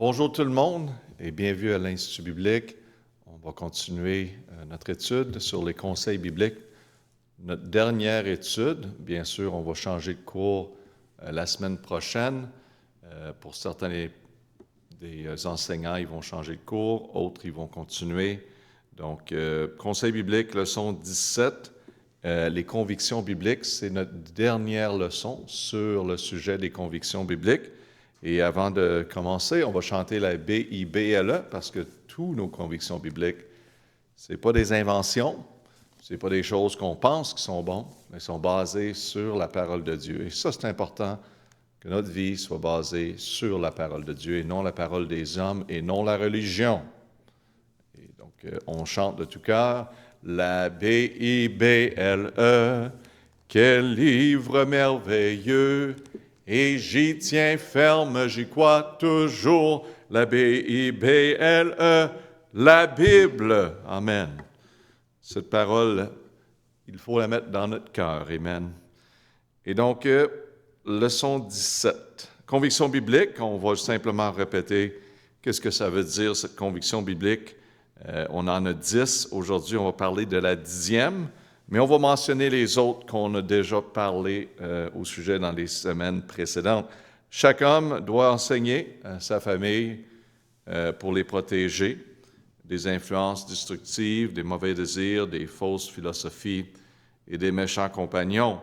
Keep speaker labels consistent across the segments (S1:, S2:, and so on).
S1: Bonjour tout le monde et bienvenue à l'Institut biblique. On va continuer notre étude sur les conseils bibliques. Notre dernière étude, bien sûr, on va changer de cours la semaine prochaine. Pour certains des enseignants, ils vont changer de cours, autres, ils vont continuer. Donc, conseil biblique, leçon 17, les convictions bibliques, c'est notre dernière leçon sur le sujet des convictions bibliques. Et avant de commencer, on va chanter la Bible parce que toutes nos convictions bibliques, ce n'est pas des inventions, ce n'est pas des choses qu'on pense qui sont bonnes, mais sont basées sur la parole de Dieu. Et ça, c'est important que notre vie soit basée sur la parole de Dieu et non la parole des hommes et non la religion. Et donc, on chante de tout cœur la Bible, quel livre merveilleux! Et j'y tiens ferme, j'y crois toujours, la Bible, la Bible. Amen. Cette parole, il faut la mettre dans notre cœur. Amen. Et donc, leçon 17. Conviction biblique, on va simplement répéter qu'est-ce que ça veut dire, cette conviction biblique. On en a 10. Aujourd'hui, on va parler de la 10e. Mais on va mentionner les autres qu'on a déjà parlé au sujet dans les semaines précédentes. Chaque homme doit enseigner à sa famille pour les protéger des influences destructives, des mauvais désirs, des fausses philosophies et des méchants compagnons.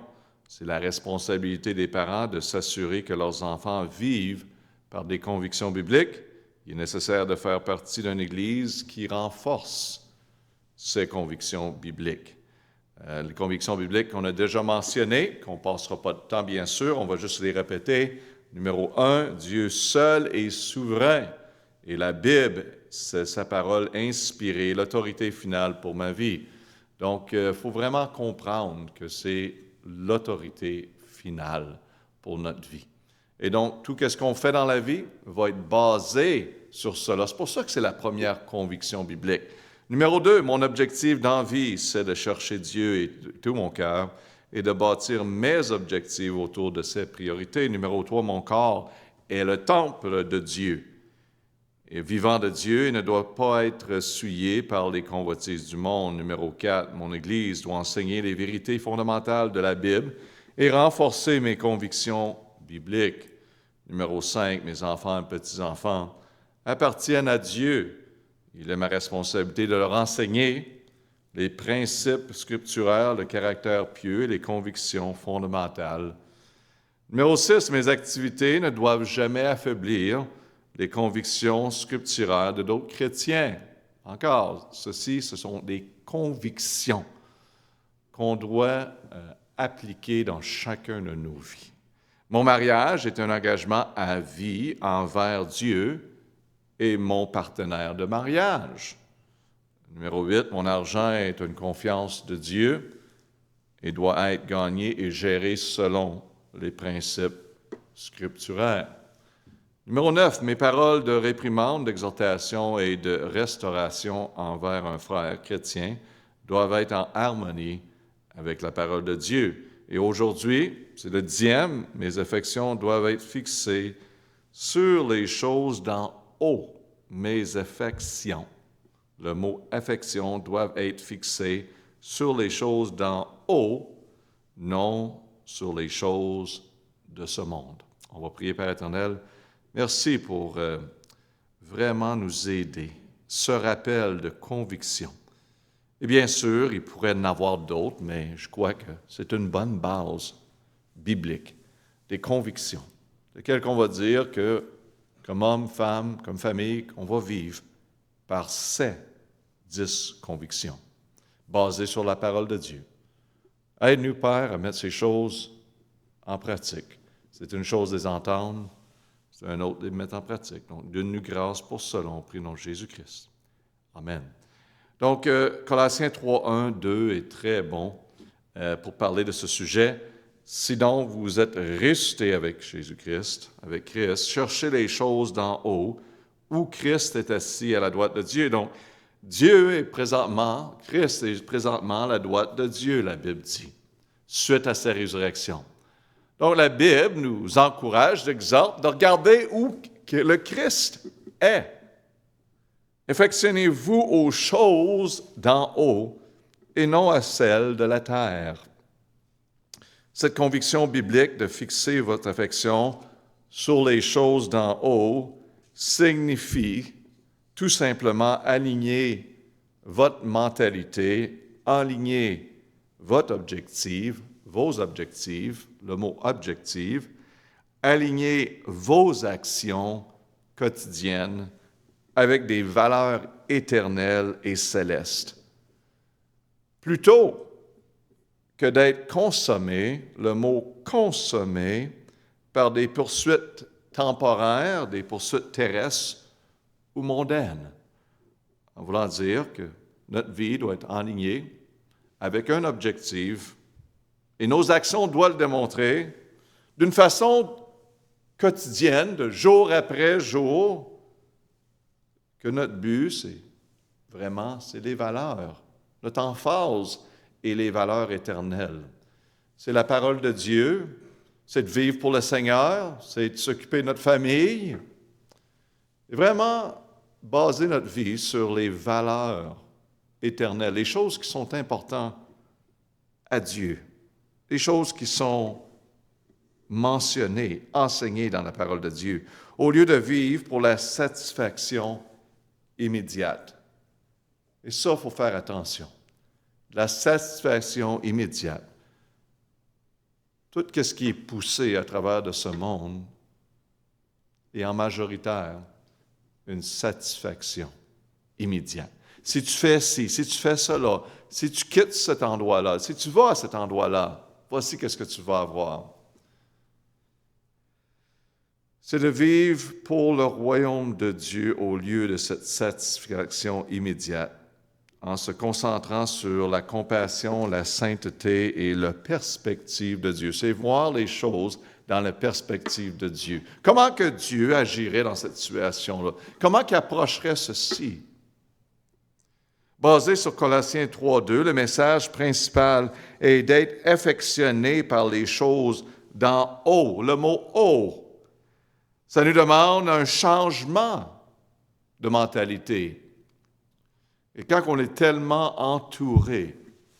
S1: C'est la responsabilité des parents de s'assurer que leurs enfants vivent par des convictions bibliques. Il est nécessaire de faire partie d'une Église qui renforce ces convictions bibliques. Les convictions bibliques qu'on a déjà mentionnées, qu'on ne passera pas de temps bien sûr, on va juste les répéter. Numéro 1, Dieu seul est souverain. Et la Bible, c'est sa parole inspirée, l'autorité finale pour ma vie. Donc, il faut vraiment comprendre que c'est l'autorité finale pour notre vie. Et donc, tout ce qu'on fait dans la vie va être basé sur cela. C'est pour ça que c'est la première conviction biblique. Numéro 2, mon objectif dans la vie, c'est de chercher Dieu et tout mon cœur et de bâtir mes objectifs autour de ses priorités. Numéro 3, mon corps est le temple de Dieu. Et vivant de Dieu, il ne doit pas être souillé par les convoitises du monde. Numéro 4, mon Église doit enseigner les vérités fondamentales de la Bible et renforcer mes convictions bibliques. Numéro 5, mes enfants et petits-enfants appartiennent à Dieu. Il est ma responsabilité de leur enseigner les principes scripturaires, le caractère pieux et les convictions fondamentales. Numéro 6, mes activités ne doivent jamais affaiblir les convictions scripturaires de d'autres chrétiens. Encore, ce sont des convictions qu'on doit appliquer dans chacun de nos vies. Mon mariage est un engagement à vie envers Dieu et mon partenaire de mariage. Numéro 8, mon argent est une confiance de Dieu et doit être gagné et géré selon les principes scripturaires. Numéro 9, mes paroles de réprimande, d'exhortation et de restauration envers un frère chrétien doivent être en harmonie avec la parole de Dieu. Et aujourd'hui, c'est le 10e, mes affections doivent être fixées sur les choses d'en haut. Mes affections. Le mot affection doivent être fixés sur les choses d'en haut, non sur les choses de ce monde. On va prier, Père éternel. Merci pour vraiment nous aider. Ce rappel de conviction. Et bien sûr, il pourrait y en avoir d'autres, mais je crois que c'est une bonne base biblique, des convictions, lesquelles on va dire que, comme homme, femme, comme famille, on va vivre par ces 10 convictions, basées sur la parole de Dieu. Aide-nous, Père, à mettre ces choses en pratique. C'est une chose de les entendre, c'est un autre de les mettre en pratique. Donc, donne-nous grâce pour cela, on prie au nom de Jésus-Christ. Amen. Donc, Colossiens 3, 1, 2 est très bon pour parler de ce sujet. Si donc vous êtes ressuscités avec Jésus-Christ, avec Christ, cherchez les choses d'en haut, où Christ est assis à la droite de Dieu. Donc, Christ est présentement à la droite de Dieu, la Bible dit, suite à sa résurrection. Donc, la Bible nous encourage, exhorte, de regarder où le Christ est. Affectionnez-vous aux choses d'en haut et non à celles de la terre. Cette conviction biblique de fixer votre affection sur les choses d'en haut signifie tout simplement aligner votre mentalité, aligner votre objectif, vos objectifs, le mot objectif, aligner vos actions quotidiennes avec des valeurs éternelles et célestes. Plutôt que d'être consommé, le mot consommé, par des poursuites temporaires, des poursuites terrestres ou mondaines. En voulant dire que notre vie doit être alignée avec un objectif et nos actions doivent le démontrer d'une façon quotidienne, de jour après jour, que notre but, c'est les valeurs. Notre emphase est les valeurs éternelles. C'est la parole de Dieu, c'est de vivre pour le Seigneur, c'est de s'occuper de notre famille. Et vraiment baser notre vie sur les valeurs éternelles, les choses qui sont importantes à Dieu, les choses qui sont mentionnées, enseignées dans la parole de Dieu, au lieu de vivre pour la satisfaction immédiate. Et ça, il faut faire attention. La satisfaction immédiate. Tout ce qui est poussé à travers de ce monde est en majoritaire une satisfaction immédiate. Si tu fais ci, si tu fais cela, si tu quittes cet endroit-là, si tu vas à cet endroit-là, voici qu'est-ce que tu vas avoir. C'est de vivre pour le royaume de Dieu au lieu de cette satisfaction immédiate, en se concentrant sur la compassion, la sainteté et la perspective de Dieu. C'est voir les choses dans la perspective de Dieu. Comment que Dieu agirait dans cette situation-là? Comment qu'il approcherait ceci? Basé sur Colossiens 3:2, le message principal est d'être affectionné par les choses d'en haut. Le mot « haut », ça nous demande un changement de mentalité. Et quand on est tellement entouré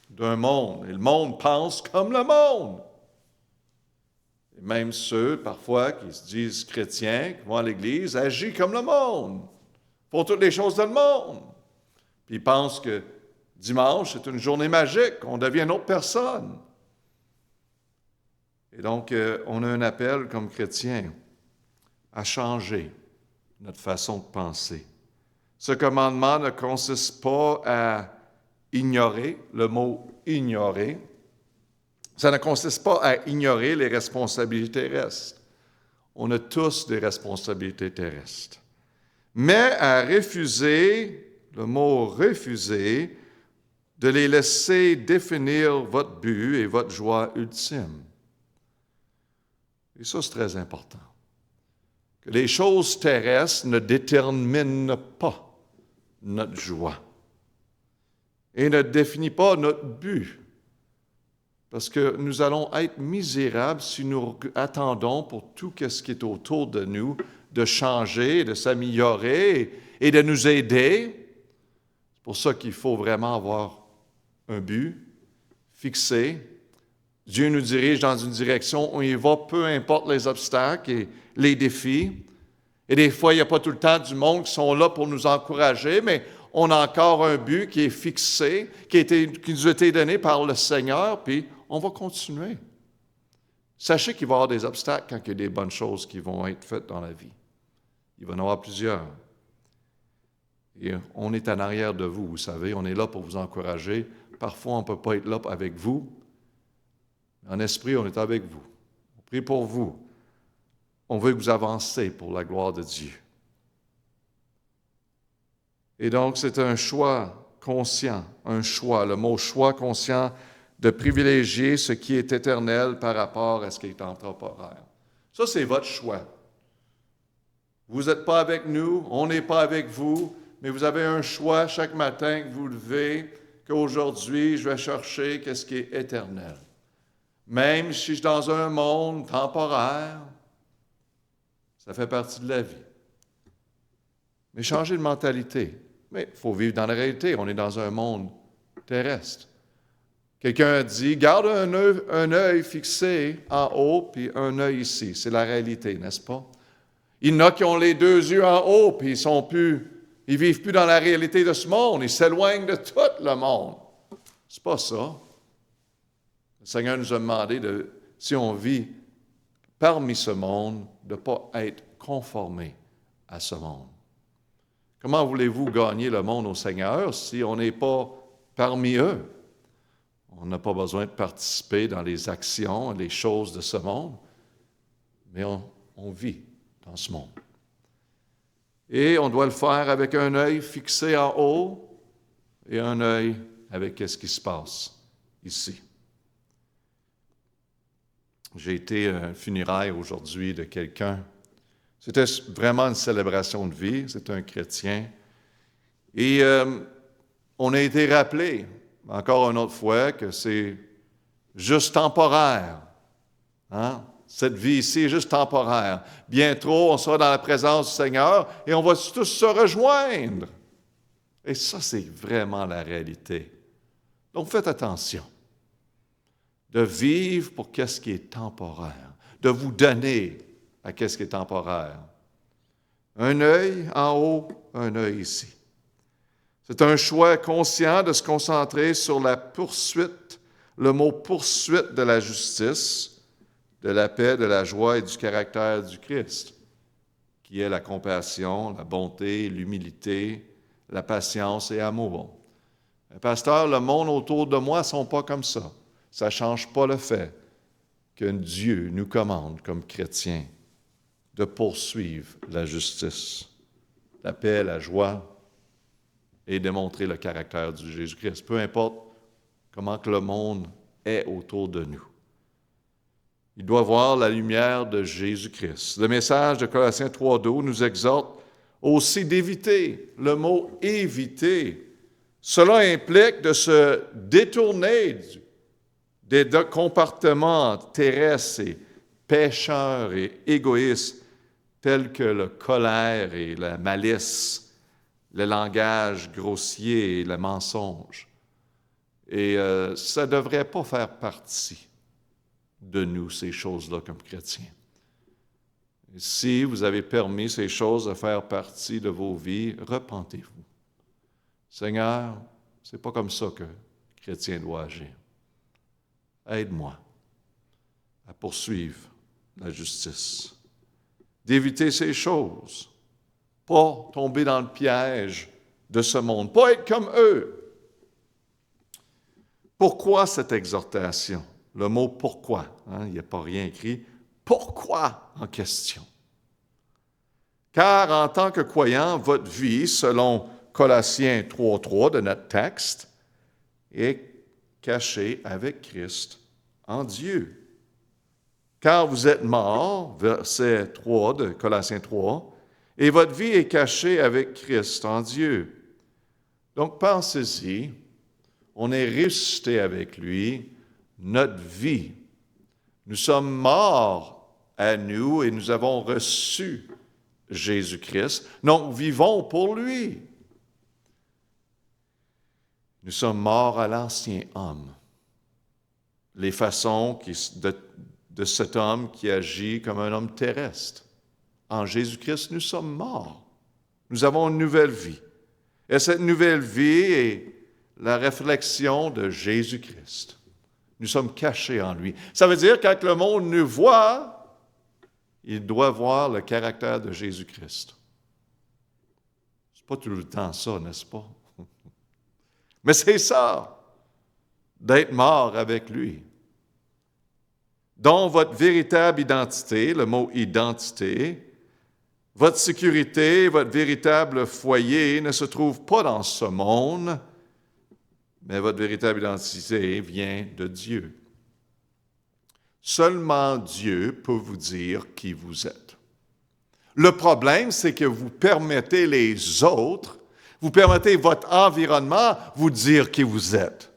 S1: d'un monde, et le monde pense comme le monde, et même ceux, parfois, qui se disent chrétiens, qui vont à l'Église, agissent comme le monde, font toutes les choses dans le monde. Puis ils pensent que dimanche, c'est une journée magique, on devient une autre personne. Et donc, on a un appel comme chrétiens à changer notre façon de penser. Ce commandement ne consiste pas à ignorer, le mot « ignorer », ça ne consiste pas à ignorer les responsabilités terrestres. On a tous des responsabilités terrestres. Mais à refuser, le mot « refuser », de les laisser définir votre but et votre joie ultime. Et ça, c'est très important. Que les choses terrestres ne déterminent pas notre joie et ne définissent pas notre but. Parce que nous allons être misérables si nous attendons pour tout ce qui est autour de nous de changer, de s'améliorer et de nous aider. C'est pour ça qu'il faut vraiment avoir un but fixé. Dieu nous dirige dans une direction où il va, peu importe les obstacles et les défis. Et des fois, il n'y a pas tout le temps du monde qui sont là pour nous encourager, mais on a encore un but qui est fixé, qui nous a été donné par le Seigneur, puis on va continuer. Sachez qu'il va y avoir des obstacles quand il y a des bonnes choses qui vont être faites dans la vie. Il va y en avoir plusieurs. Et on est en arrière de vous, vous savez, on est là pour vous encourager. Parfois, on ne peut pas être là avec vous. En esprit, on est avec vous. On prie pour vous. On veut que vous avancez pour la gloire de Dieu. Et donc, c'est un choix conscient, un choix, le mot choix conscient, de privilégier ce qui est éternel par rapport à ce qui est temporaire. Ça, c'est votre choix. Vous n'êtes pas avec nous, on n'est pas avec vous, mais vous avez un choix chaque matin que vous levez, qu'aujourd'hui, je vais chercher ce qui est éternel. Même si je suis dans un monde temporaire, ça fait partie de la vie. mais changer de mentalité. Mais il faut vivre dans la réalité. On est dans un monde terrestre. Quelqu'un a dit, garde un œil fixé en haut, puis un œil ici. C'est la réalité, n'est-ce pas? Il y en a qui ont les deux yeux en haut, puis ils vivent plus dans la réalité de ce monde. Ils s'éloignent de tout le monde. C'est pas ça. Le Seigneur nous a demandé, si on vit parmi ce monde, de ne pas être conformé à ce monde. Comment voulez-vous gagner le monde au Seigneur si on n'est pas parmi eux? On n'a pas besoin de participer dans les actions, les choses de ce monde, mais on vit dans ce monde. Et on doit le faire avec un œil fixé en haut et un œil avec ce qui se passe ici. J'ai été à un funérailles aujourd'hui de quelqu'un. C'était vraiment une célébration de vie. C'est un chrétien. Et on a été rappelé, encore une autre fois, que c'est juste temporaire. Hein? Cette vie ici est juste temporaire. Bientôt, on sera dans la présence du Seigneur et on va tous se rejoindre. Et ça, c'est vraiment la réalité. Donc, faites attention de vivre pour qu'est-ce qui est temporaire, de vous donner à qu'est-ce qui est temporaire. Un œil en haut, un œil ici. C'est un choix conscient de se concentrer sur la poursuite, le mot poursuite de la justice, de la paix, de la joie et du caractère du Christ, qui est la compassion, la bonté, l'humilité, la patience et l'amour. Pasteur, le monde autour de moi ne sont pas comme ça. Ça ne change pas le fait que Dieu nous commande comme chrétiens de poursuivre la justice, la paix, la joie et démontrer le caractère du Jésus-Christ, peu importe comment que le monde est autour de nous. Il doit voir la lumière de Jésus-Christ. Le message de Colossiens 3:12 nous exhorte aussi d'éviter, le mot « éviter ». Cela implique de se détourner des comportements terrestres et pécheurs et égoïstes tels que la colère et la malice, le langage grossier et le mensonge. Et ça ne devrait pas faire partie de nous, ces choses-là, comme chrétiens. Et si vous avez permis ces choses de faire partie de vos vies, repentez-vous. Seigneur, c'est pas comme ça que le chrétien doit agir. Aide-moi à poursuivre la justice, d'éviter ces choses, pas tomber dans le piège de ce monde, pas être comme eux. Pourquoi cette exhortation? Le mot « pourquoi », il n'y a pas rien écrit. Pourquoi en question? Car en tant que croyant, votre vie, selon Colossiens 3:3 de notre texte, est cachée avec Christ en Dieu. Car vous êtes morts, verset 3 de Colossiens 3, et votre vie est cachée avec Christ en Dieu. Donc pensez-y, on est ressuscité avec lui, notre vie. Nous sommes morts à nous et nous avons reçu Jésus-Christ. Donc, vivons pour lui. Nous sommes morts à l'ancien homme. Les façons de cet homme qui agit comme un homme terrestre. En Jésus-Christ, nous sommes morts. Nous avons une nouvelle vie. Et cette nouvelle vie est la réflexion de Jésus-Christ. Nous sommes cachés en lui. Ça veut dire que quand le monde nous voit, il doit voir le caractère de Jésus-Christ. C'est pas tout le temps ça, n'est-ce pas? Mais c'est ça, d'être mort avec lui. Dont votre véritable identité, le mot identité, votre sécurité, votre véritable foyer ne se trouve pas dans ce monde, mais votre véritable identité vient de Dieu. Seulement Dieu peut vous dire qui vous êtes. Le problème, c'est que vous permettez les autres, vous permettez votre environnement vous dire qui vous êtes.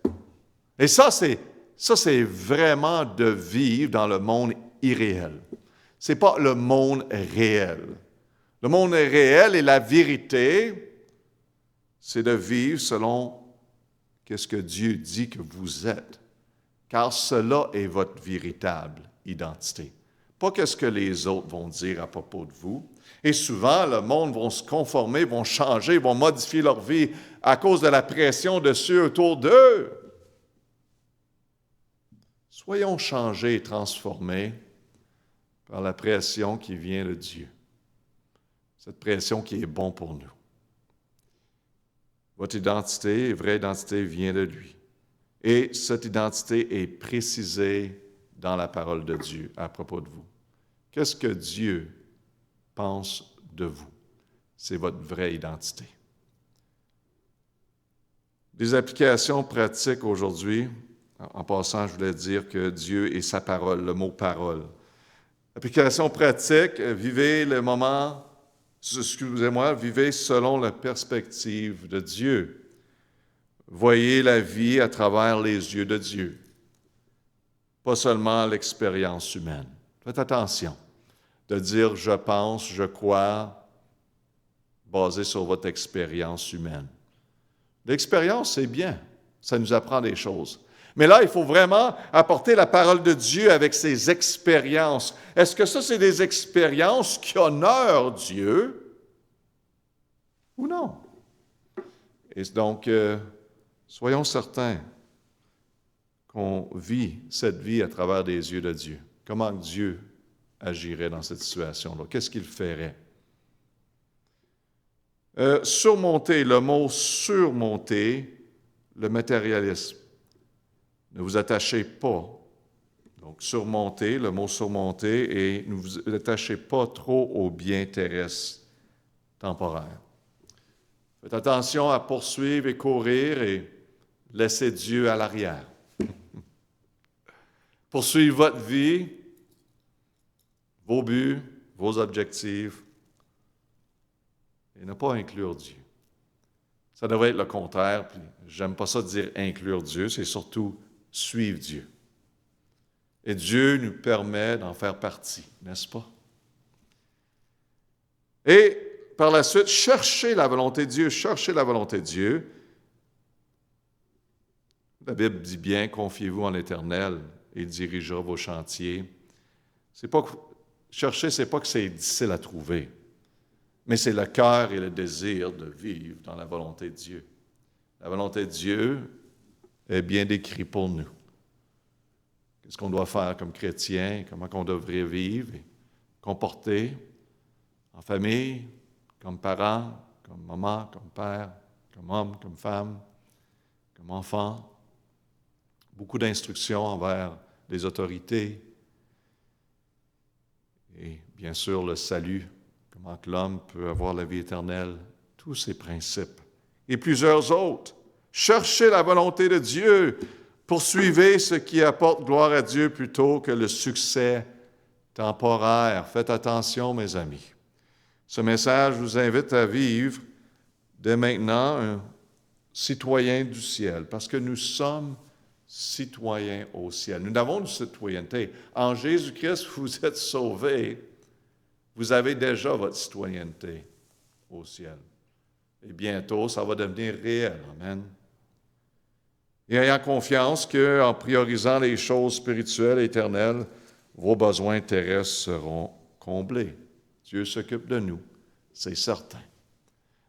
S1: Et ça, c'est vraiment de vivre dans le monde irréel. Ce n'est pas le monde réel. Le monde est réel et la vérité, c'est de vivre selon ce que Dieu dit que vous êtes, car cela est votre véritable identité. Pas ce que les autres vont dire à propos de vous. Et souvent, le monde va se conformer, vont changer, vont modifier leur vie à cause de la pression de ceux autour d'eux. Soyons changés et transformés par la pression qui vient de Dieu. Cette pression qui est bonne pour nous. Votre identité, vraie identité, vient de lui. Et cette identité est précisée dans la parole de Dieu à propos de vous. Qu'est-ce que Dieu pense de vous? C'est votre vraie identité. Des applications pratiques aujourd'hui. En passant, je voulais dire que Dieu est sa parole, le mot parole. Application pratique, vivez le moment, vivez selon la perspective de Dieu. Voyez la vie à travers les yeux de Dieu, pas seulement l'expérience humaine. Faites attention de dire « je pense, je crois » basé sur votre expérience humaine. L'expérience, c'est bien, ça nous apprend des choses. Mais là, il faut vraiment apporter la parole de Dieu avec ses expériences. Est-ce que ça, c'est des expériences qui honorent Dieu ou non? Et donc, soyons certains qu'on vit cette vie à travers des yeux de Dieu. Comment Dieu agirait dans cette situation-là? Qu'est-ce qu'il ferait? Surmonter, le mot surmonter, le matérialisme. Ne vous attachez pas. Donc, surmonter, le mot surmonter, et ne vous attachez pas trop aux biens terrestres temporaires. Faites attention à poursuivre et courir et laisser Dieu à l'arrière. Poursuivre votre vie, vos buts, vos objectifs, et ne pas inclure Dieu. Ça devrait être le contraire, puis j'aime pas ça de dire inclure Dieu, c'est surtout suivre Dieu. Et Dieu nous permet d'en faire partie, n'est-ce pas? Et par la suite, cherchez la volonté de Dieu, cherchez la volonté de Dieu. La Bible dit bien, confiez-vous en l'Éternel, et il dirigera vos chantiers. Chercher, c'est pas que c'est difficile à trouver, mais c'est le cœur et le désir de vivre dans la volonté de Dieu. La volonté de Dieu est bien décrit pour nous. Qu'est-ce qu'on doit faire comme chrétien, comment on devrait vivre et comporter en famille, comme parents, comme maman, comme père, comme homme, comme femme, comme enfant. Beaucoup d'instructions envers les autorités et bien sûr le salut, comment que l'homme peut avoir la vie éternelle, tous ces principes et plusieurs autres. Cherchez la volonté de Dieu. Poursuivez ce qui apporte gloire à Dieu plutôt que le succès temporaire. Faites attention, mes amis. Ce message vous invite à vivre dès maintenant un citoyen du ciel, parce que nous sommes citoyens au ciel. Nous avons une citoyenneté. En Jésus-Christ, vous êtes sauvés. Vous avez déjà votre citoyenneté au ciel. Et bientôt, ça va devenir réel. Amen. Et ayant confiance qu'en priorisant les choses spirituelles et éternelles, vos besoins terrestres seront comblés. Dieu s'occupe de nous, c'est certain.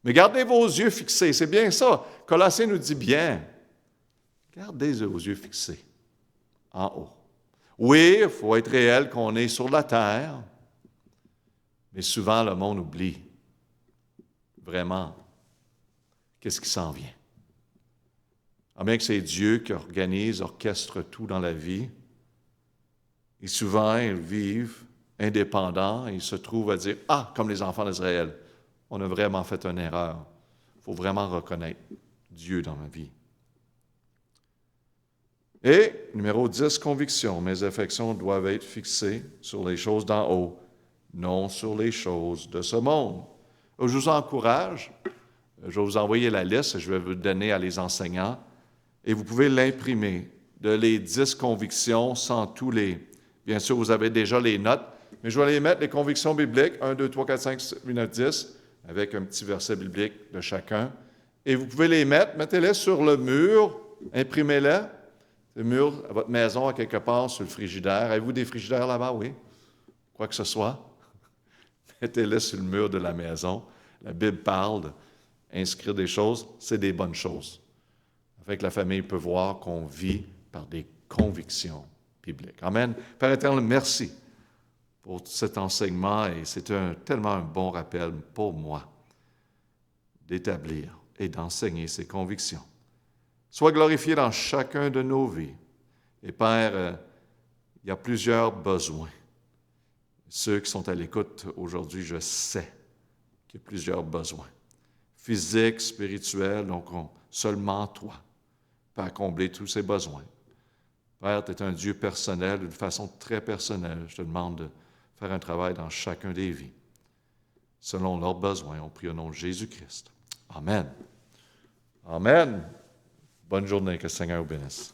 S1: Mais gardez vos yeux fixés, c'est bien ça. Colossiens nous dit bien, gardez vos yeux fixés en haut. Oui, il faut être réel qu'on est sur la terre, mais souvent le monde oublie vraiment qu'est-ce qui s'en vient. Bien que c'est Dieu qui organise, orchestre tout dans la vie, et souvent ils vivent indépendants et ils se trouvent à dire « Ah, comme les enfants d'Israël, on a vraiment fait une erreur. Il faut vraiment reconnaître Dieu dans ma vie. » Et, numéro 10, conviction. Mes affections doivent être fixées sur les choses d'en haut, non sur les choses de ce monde. Je vous encourage, je vais vous envoyer la liste, je vais vous donner à les enseignants, et vous pouvez l'imprimer, de les 10 convictions sans tous les... Bien sûr, vous avez déjà les notes, mais je vais les mettre, les convictions bibliques, 1, 2, 3, 4, 5, 7, 8, 9, 10, avec un petit verset biblique de chacun. Et vous pouvez les mettre, mettez-les sur le mur, imprimez-les, le mur à votre maison, à quelque part, sur le frigidaire. Avez-vous des frigidaires là-bas? Oui. Quoi que ce soit. Mettez-les sur le mur de la maison. La Bible parle d'inscrire des choses, c'est des bonnes choses. Afin que la famille peut voir qu'on vit par des convictions bibliques. Amen. Père éternel, merci pour cet enseignement et c'est tellement un bon rappel pour moi d'établir et d'enseigner ces convictions. Sois glorifié dans chacun de nos vies. Et Père, il y a plusieurs besoins. Ceux qui sont à l'écoute aujourd'hui, je sais qu'il y a plusieurs besoins. Physiques, spirituels, donc seulement toi peux combler tous ces besoins. Père, tu es un Dieu personnel, d'une façon très personnelle. Je te demande de faire un travail dans chacun des vies, selon leurs besoins. On prie au nom de Jésus-Christ. Amen. Amen. Bonne journée, que le Seigneur vous bénisse.